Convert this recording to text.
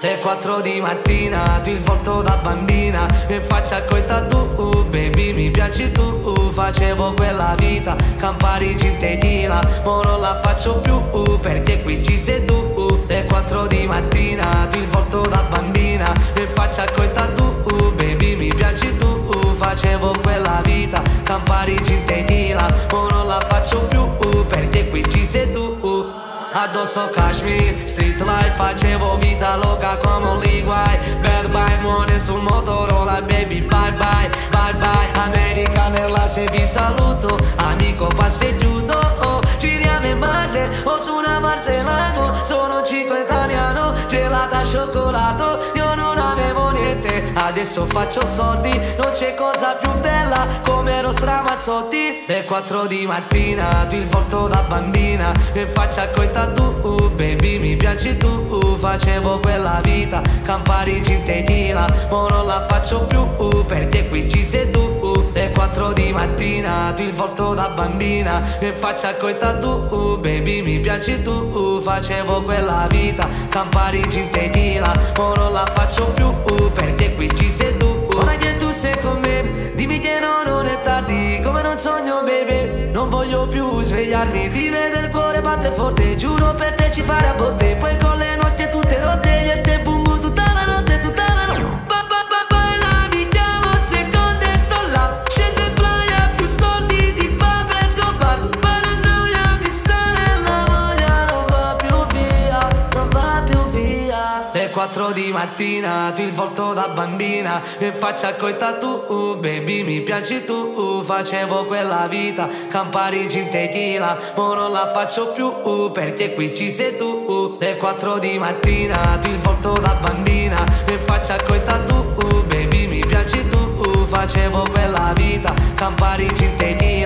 Le 4 di mattina, tu il volto da bambina, in faccia coi tattoo, baby mi piaci tu. Facevo quella vita, Campari in tequila, mo non la faccio più, perché qui ci sei tu. Le 4 di mattina, tu il volto da bambina, in faccia coi tattoo, baby mi piaci tu. Facevo quella vita, Campari in tequila, mo non la faccio più, perché qui ci sei tu. Addosso Kashmir, street life, facevo vita loca come un liguai. Bad bye, muore sul Motorola, baby bye bye, bye bye. America nella se vi saluto, amico passeggiuto, giriamo in base, o su una Marcelano. Sono 5 italiano, gelata cioccolato, io non avevo niente, adesso faccio soldi. Non c'è cosa più bella come ero Ramazzotti. Le 4 di mattina, tu il volto da bambina, in faccia coi tattoo, baby mi piaci tu. Facevo quella vita, Campari in tequila, mo non la faccio più, perché qui ci sei tu. Le 4 di mattina, tu il volto da bambina, in faccia coi tattoo, baby mi piaci tu. Facevo quella vita, Campari in tequila, mo non la faccio più, perché qui ci sei tu. Ora che tu sei con me, dimmi che no, non è tardi, come non sogno baby. Non voglio più svegliarmi, ti vedo il cuore batte forte, giuro per te ci fare a botte. Poi con le notti tutte rotte, io e te bumbu tutta la notte, tutta la notte. La viviamo un secondo e sto là, scendo in playa, più soldi di Pablo Escobar. Paranoia mi sale la voglia, non va più via, non va più via. Le 4 di mattina, tu il volto da bambina, in faccia coi tattoo, baby mi piaci tu. Facevo quella vita, Campari in tequila, mo non la faccio più, perché qui ci sei tu. Le 4 di mattina, tu il volto da bambina, in faccia coi tattoo, baby mi piaci tu. Facevo quella vita, Campari in tequila.